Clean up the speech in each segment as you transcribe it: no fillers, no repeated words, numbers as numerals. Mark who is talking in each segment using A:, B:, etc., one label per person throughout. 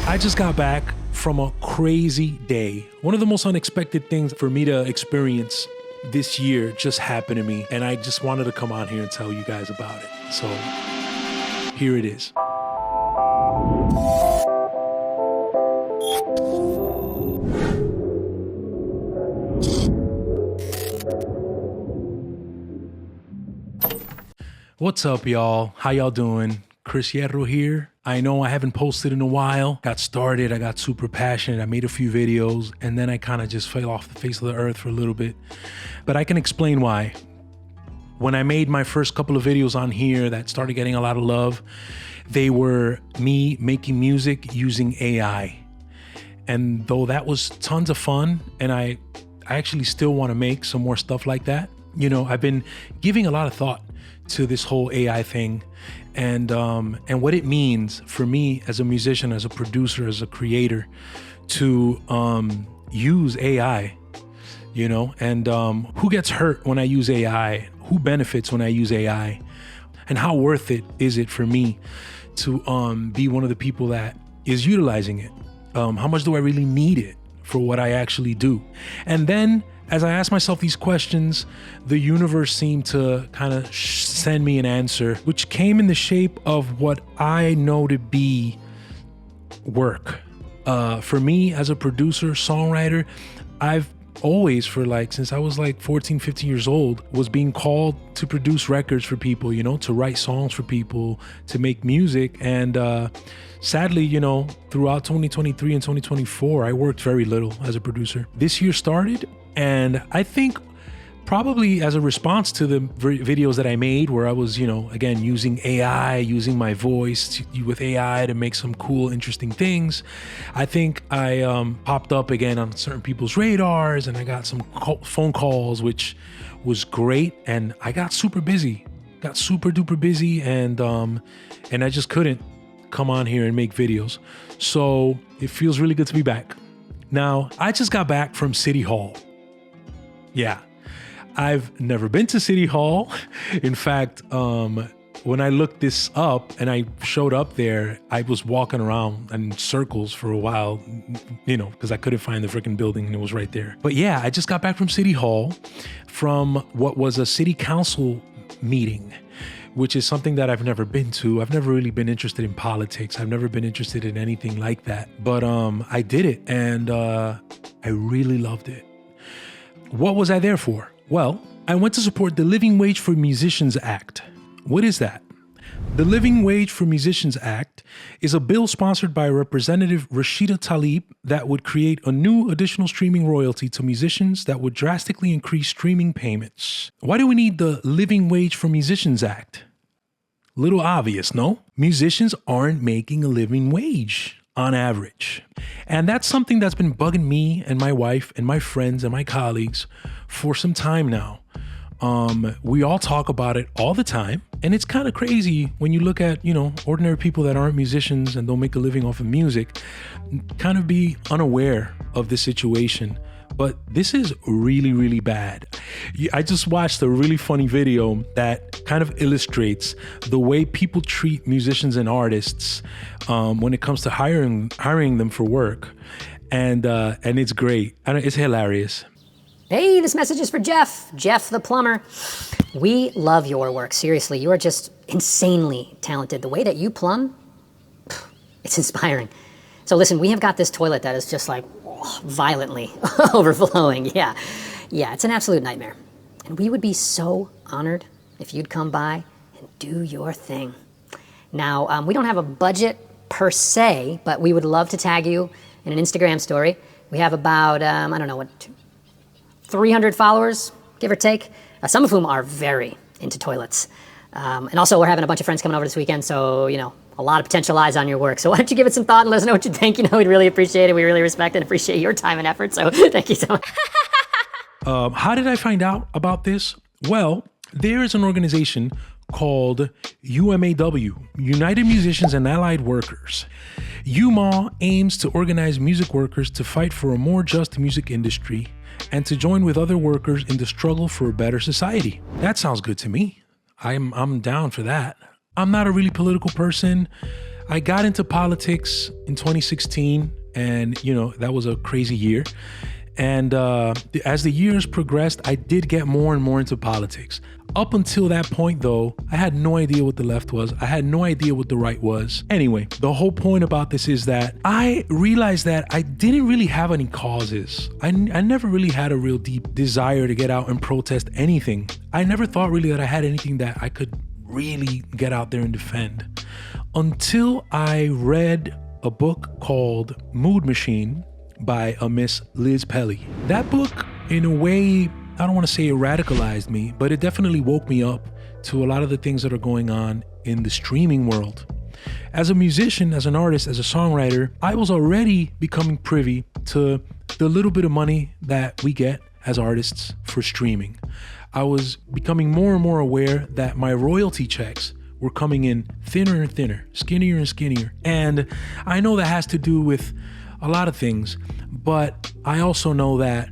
A: I just got back from a crazy day. One of the most unexpected things for me to experience this year just happened to me, and I just wanted to come on here and tell you guys about it. So here it is. What's up, y'all? How y'all doing? Chris Hierro here. I know I haven't posted in a while. Got started, I got super passionate, I made a few videos, and then I kind of just fell off the face of the earth for a little bit. But I can explain why. When I made my first couple of videos on here that started getting a lot of love, they were me making music using AI. And though that was tons of fun, and I actually still want to make some more stuff like that, you know, I've been giving a lot of thought to this whole AI thing and what it means for me as a musician, as a producer, as a creator to use AI, you know, and who gets hurt when I use AI, who benefits when I use AI, and how worth it is it for me to be one of the people that is utilizing it? How much do I really need it for what I actually do? And then as I asked myself these questions, the universe seemed to kind of send me an answer, which came in the shape of what I know to be work. For me as a producer, songwriter, I've always, since I was 14, 15 years old, was being called to produce records for people, you know, to write songs for people, to make music. And sadly, you know, throughout 2023 and 2024, I worked very little as a producer. This year started, and I think probably as a response to the videos that I made where I was, you know, again, using AI, using my voice with AI to make some cool, interesting things, I think I popped up again on certain people's radars, and I got some phone calls, which was great. And I got super busy, got super duper busy, and I just couldn't come on here and make videos. So it feels really good to be back. Now, I just got back from City Hall. Yeah, I've never been to City Hall. In fact, when I looked this up and I showed up there, I was walking around in circles for a while, you know, because I couldn't find the freaking building and it was right there. But yeah, I just got back from City Hall from what was a city council meeting, which is something that I've never been to. I've never really been interested in politics. I've never been interested in anything like that. But I did it, and I really loved it. What was I there for? Well, I went to support the Living Wage for Musicians Act. What is that? The Living Wage for Musicians Act is a bill sponsored by Representative Rashida Tlaib that would create a new additional streaming royalty to musicians that would drastically increase streaming payments. Why do we need the Living Wage for Musicians Act? Little obvious, no? Musicians aren't making a living wage on average. And that's something that's been bugging me and my wife and my friends and my colleagues for some time now. We all talk about it all the time, and it's kind of crazy when you look at, you know, ordinary people that aren't musicians and don't make a living off of music, kind of be unaware of the situation. But this is really, really bad. I just watched a really funny video that kind of illustrates the way people treat musicians and artists when it comes to hiring them for work. And it's great. It's hilarious.
B: Hey, this message is for Jeff the plumber. We love your work. Seriously, you are just insanely talented. The way that you plumb, it's inspiring. So listen, we have got this toilet that is just violently overflowing. Yeah, it's an absolute nightmare. And we would be so honored if you'd come by and do your thing. Now, we don't have a budget per se, but we would love to tag you in an Instagram story. We have about, 300 followers, give or take, some of whom are very into toilets. And also, we're having a bunch of friends coming over this weekend, so, you know, a lot of potential eyes on your work. So why don't you give it some thought and let us know what you think. You know, we'd really appreciate it. We really respect and appreciate your time and effort. So thank you so much.
A: How did I find out about this? Well, there is an organization called UMAW, United Musicians and Allied Workers. UMAW aims to organize music workers to fight for a more just music industry and to join with other workers in the struggle for a better society. That sounds good to me. I'm down for that. I'm not a really political person. I got into politics in 2016, and that was a crazy year. And as the years progressed, I did get more and more into politics. Up until that point, though, I had no idea what the left was. I had no idea what the right was. Anyway, the whole point about this is that I realized that I didn't really have any causes. I never really had a real deep desire to get out and protest anything. I never thought really that I had anything that I could really get out there and defend. Until I read a book called Mood Machine by a Miss Liz Pelly. That book, in a way, I don't want to say it radicalized me, but it definitely woke me up to a lot of the things that are going on in the streaming world. As a musician, as an artist, as a songwriter, I was already becoming privy to the little bit of money that we get as artists for streaming. I was becoming more and more aware that my royalty checks were coming in thinner and thinner, skinnier and skinnier. And I know that has to do with a lot of things, but I also know that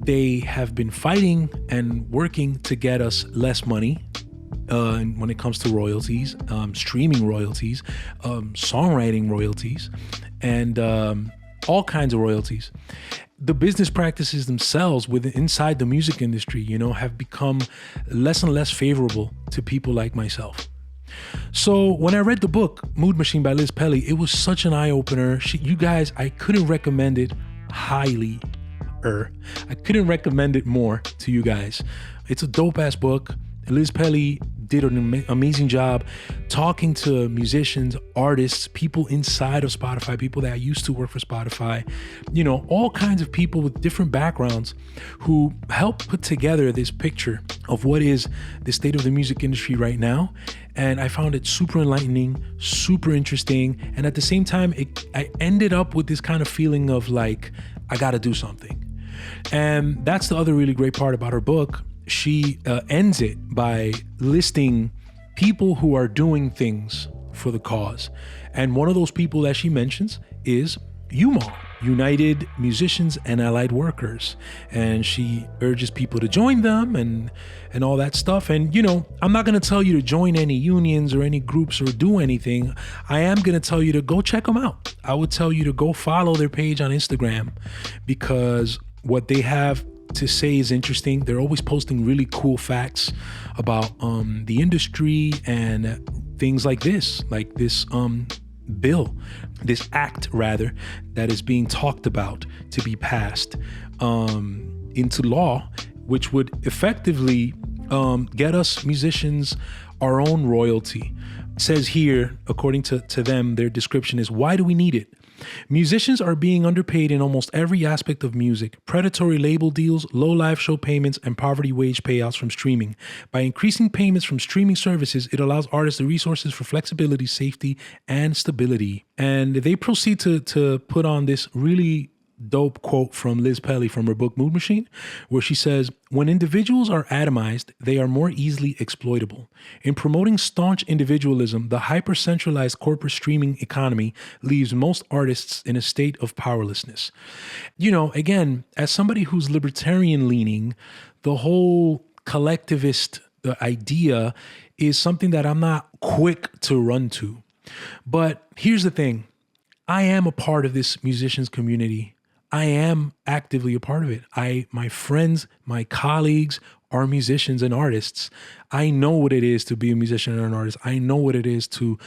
A: they have been fighting and working to get us less money when it comes to royalties, streaming royalties, songwriting royalties, and all kinds of royalties. The business practices themselves inside the music industry, have become less and less favorable to people like myself. So when I read the book, Mood Machine by Liz Pelly, it was such an eye-opener. You guys, I couldn't recommend it highly. I couldn't recommend it more to you guys. It's a dope-ass book. Liz Pelly did an amazing job talking to musicians, artists, people inside of Spotify, people that used to work for Spotify, all kinds of people with different backgrounds who helped put together this picture of what is the state of the music industry right now. And I found it super enlightening, super interesting. And at the same time, I ended up with this kind of feeling of like, I got to do something. And that's the other really great part about her book. She ends it by listing people who are doing things for the cause. And one of those people that she mentions is UMAW, United Musicians and Allied Workers. And she urges people to join them and all that stuff. And, I'm not going to tell you to join any unions or any groups or do anything. I am going to tell you to go check them out. I would tell you to go follow their page on Instagram, because what they have to say is interesting. They're always posting really cool facts about the industry and things like this bill, this act rather, that is being talked about to be passed into law, which would effectively get us musicians our own royalty. It says here, according to them, their description is, why do we need it? Musicians are being underpaid in almost every aspect of music: predatory label deals, low live show payments, and poverty wage payouts from streaming. By increasing payments from streaming services, it allows artists the resources for flexibility, safety, and stability. And they proceed to put on this really dope quote from Liz Pelly from her book Mood Machine, where she says, when individuals are atomized, they are more easily exploitable. In promoting staunch individualism, the hyper-centralized corporate streaming economy leaves most artists in a state of powerlessness. Again, as somebody who's libertarian leaning, the whole collectivist idea is something that I'm not quick to run to. But here's the thing. I am a part of this musicians community. I am actively a part of it. My friends, my colleagues are musicians and artists. I know what it is to be a musician and an artist. I know what it is to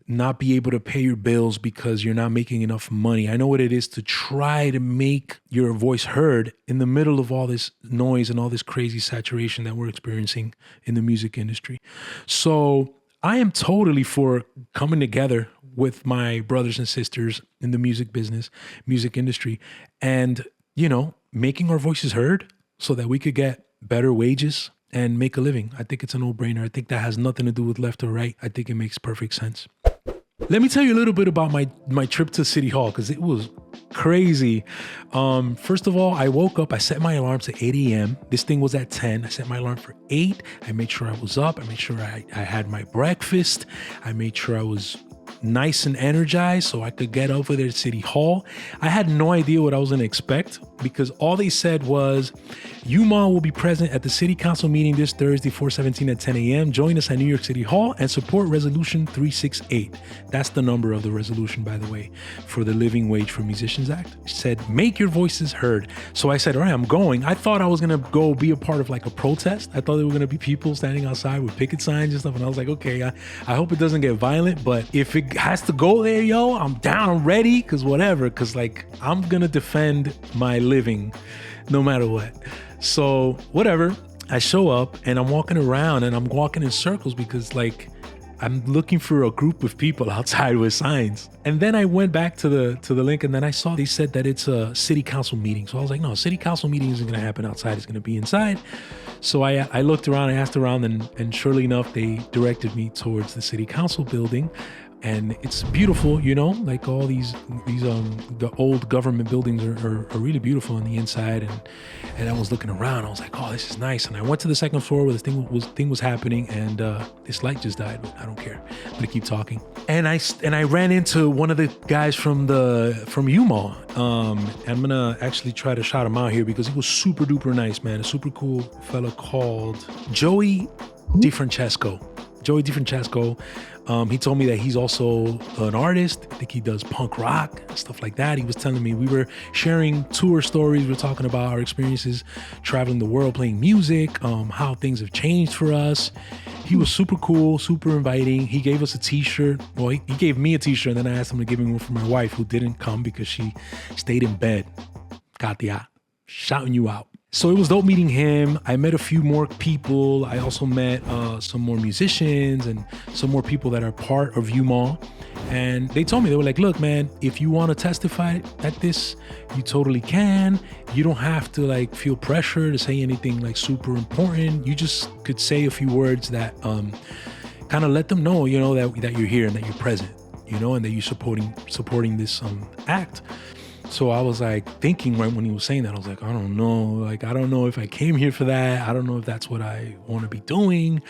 A: not be able to pay your bills because you're not making enough money. I know what it is to try to make your voice heard in the middle of all this noise and all this crazy saturation that we're experiencing in the music industry. So I am totally for coming together with my brothers and sisters in the music business, music industry, and, making our voices heard so that we could get better wages and make a living. I think it's a no-brainer. I think that has nothing to do with left or right. I think it makes perfect sense. Let me tell you a little bit about my trip to City Hall, because it was crazy. First of all, I woke up, I set my alarm to 8 a.m. This thing was at 10. I set my alarm for 8. I made sure I was up. I made sure I had my breakfast. I made sure I was nice and energized so I could get over there to City Hall. I had no idea what I was going to expect because all they said was, UMaw will be present at the City Council meeting this Thursday, 4/17 at 10 a.m. Join us at New York City Hall and support Resolution 368. That's the number of the resolution, by the way, for the Living Wage for Musicians Act. It said, make your voices heard. So I said, all right, I'm going. I thought I was going to go be a part of like a protest. I thought there were going to be people standing outside with picket signs and stuff. And I was like, okay, I hope it doesn't get violent, but if it has to go there, yo, I'm down, I'm ready, because whatever, because like I'm going to defend my living no matter what. So whatever, I show up and I'm walking around and I'm walking in circles because like I'm looking for a group of people outside with signs. And then I went back to the link and then I saw they said that it's a city council meeting. So I was like, no, city council meeting isn't going to happen outside. It's going to be inside. So I looked around, I asked around and surely enough, they directed me towards the city council building. And it's beautiful, you know, like all these the old government buildings are really beautiful on the inside. And I was looking around, I was like, oh, this is nice. And I went to the second floor where this thing was happening, and this light just died, but I don't care. I'm gonna keep talking. And I ran into one of the guys from UMaw. I'm gonna actually try to shout him out here because he was super duper nice, man. A super cool fella called Joey DiFrancesco. Joey DiFrancesco. He told me that he's also an artist. I think he does punk rock, stuff like that. He was telling me, we were sharing tour stories. We were talking about our experiences traveling the world, playing music, how things have changed for us. He was super cool, super inviting. He gave us a t-shirt. Well, he gave me a t-shirt, and then I asked him to give me one for my wife, who didn't come because she stayed in bed. Katia, shouting you out. So it was dope meeting him. I met a few more people. I also met some more musicians and some more people that are part of UMaw. And they told me, they were like, look, man, if you want to testify at this, you totally can. You don't have to like feel pressure to say anything like super important. You just could say a few words that kind of let them know, you know, that you're here and that you're present, you know, and that you're supporting this act. So I was like thinking right when he was saying that, I was like, I don't know if I came here for that. I don't know if that's what I want to be doing.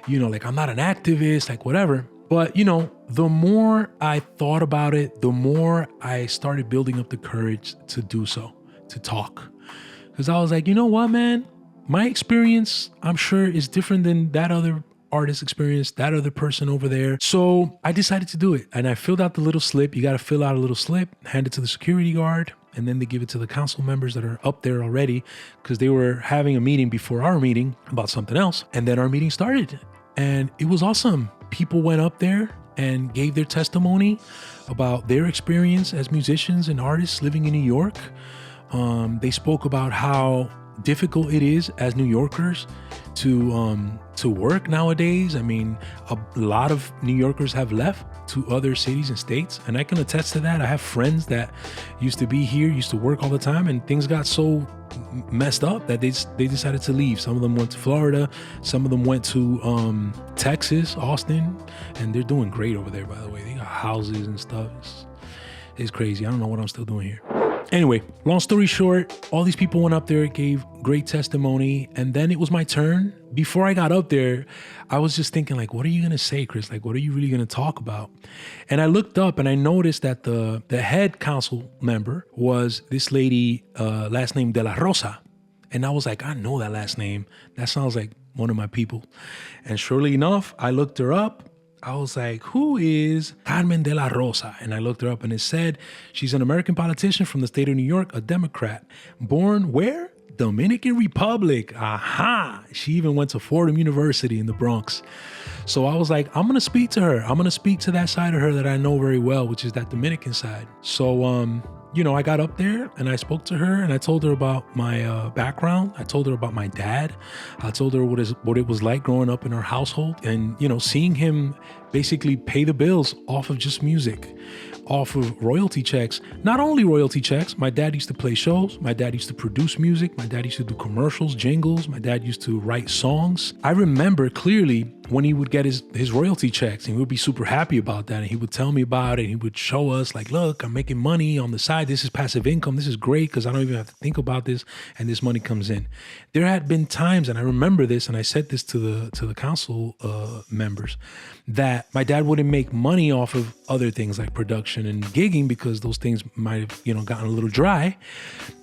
A: You know, like I'm not an activist, like whatever. But, you know, the more I thought about it, the more I started building up the courage to do so, to talk. Because I was like, you know what, man? My experience, I'm sure, is different than that other artist experience, that other person over there. So I decided to do it. And I filled out the little slip. You got to fill out a little slip, hand it to the security guard, and then they give it to the council members that are up there already, because they were having a meeting before our meeting about something else. And then our meeting started. And it was awesome. People went up there and gave their testimony about their experience as musicians and artists living in New York. They spoke about how difficult it is as New Yorkers to work nowadays. I mean, a lot of New Yorkers have left to other cities and states, and I can attest to that. I have friends that used to be here, used to work all the time, and things got so messed up that they decided to leave. Some of them went to Florida, some of them went to Texas, Austin, and they're doing great over there, by the way. They got houses and stuff. It's crazy. I don't know what I'm still doing here. Anyway, long story short, all these people went up there, gave great testimony, and then it was my turn. Before I got up there, I was just thinking, like, what are you going to say, Chris? Like, what are you really going to talk about? And I looked up and I noticed that the head council member was this lady, last name De La Rosa. And I was like, I know that last name. That sounds like one of my people. And surely enough, I looked her up. I was like, who is Carmen De La Rosa? And I looked her up and it said she's an American politician from the state of New York, a Democrat. Born where? Dominican Republic. Aha. She even went to Fordham University in the Bronx. So I was like, I'm going to speak to her. I'm going to speak to that side of her that I know very well, which is that Dominican side. So, you know, I got up there and I spoke to her and I told her about my background. I told her about my dad. I told her what it was like growing up in our household and, you know, seeing him basically pay the bills off of just music, off of royalty checks. Not only royalty checks, my dad used to play shows. My dad used to produce music. My dad used to do commercials, jingles. My dad used to write songs. I remember clearly when he would get his royalty checks, and he would be super happy about that. And he would tell me about it. And he would show us like, look, I'm making money on the side. This is passive income. This is great because I don't even have to think about this. And this money comes in. There had been times, and I remember this, and I said this to the council members, that my dad wouldn't make money off of other things like production and gigging because those things might have, gotten a little dry,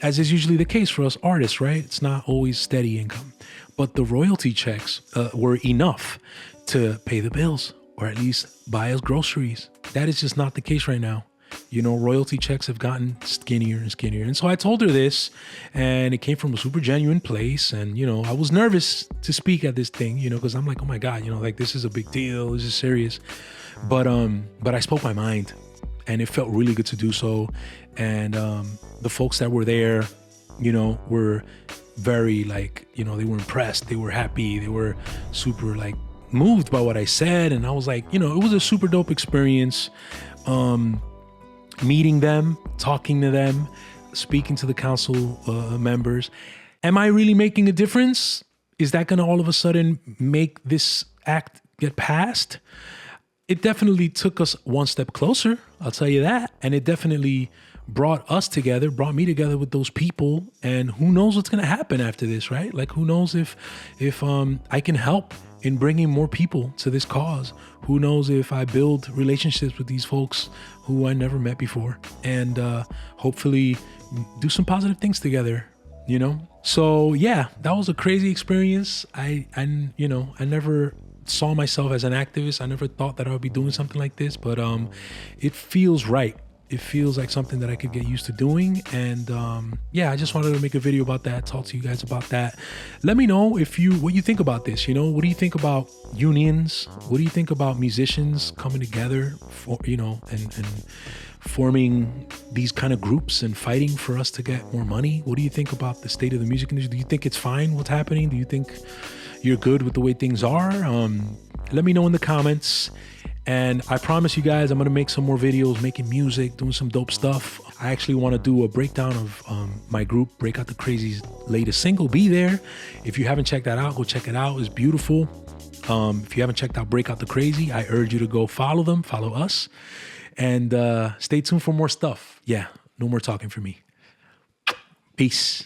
A: as is usually the case for us artists, right? It's not always steady income. But the royalty checks were enough to pay the bills or at least buy us groceries. That is just not the case right now. Royalty checks have gotten skinnier and skinnier. And so I told her this, and it came from a super genuine place. And, I was nervous to speak at this thing, because I'm like, oh my God, this is a big deal. This is serious. But I spoke my mind, and it felt really good to do so. And the folks that were there, were very they were impressed. They were happy. They were super moved by what I said. And I was like, it was a super dope experience. Meeting them, talking to them, speaking to the council members. Am I really making a difference? Is that going to all of a sudden make this act get passed? It definitely took us one step closer, I'll tell you that. And it definitely brought me together with those people. And who knows what's going to happen after this, right? Who knows if I can help in bringing more people to this cause. Who knows if I build relationships with these folks who I never met before, and hopefully do some positive things together, So yeah, that was a crazy experience. I never saw myself as an activist. I never thought that I would be doing something like this, but it feels right. It feels like something that I could get used to doing. And I just wanted to make a video about that, talk to you guys about that. Let me know what you think about this. What do you think about unions? What do you think about musicians coming together for, and forming these kind of groups and fighting for us to get more money? What do you think about the state of the music industry? Do you think it's fine what's happening? Do you think you're good with the way things are? Let me know in the comments. And I promise you guys, I'm going to make some more videos, making music, doing some dope stuff. I actually want to do a breakdown of my group, Break Out the Crazy's latest single, Be There. If you haven't checked that out, go check it out. It's beautiful. If you haven't checked out Break Out the Crazy, I urge you to go follow them, follow us, and stay tuned for more stuff. Yeah, no more talking for me. Peace.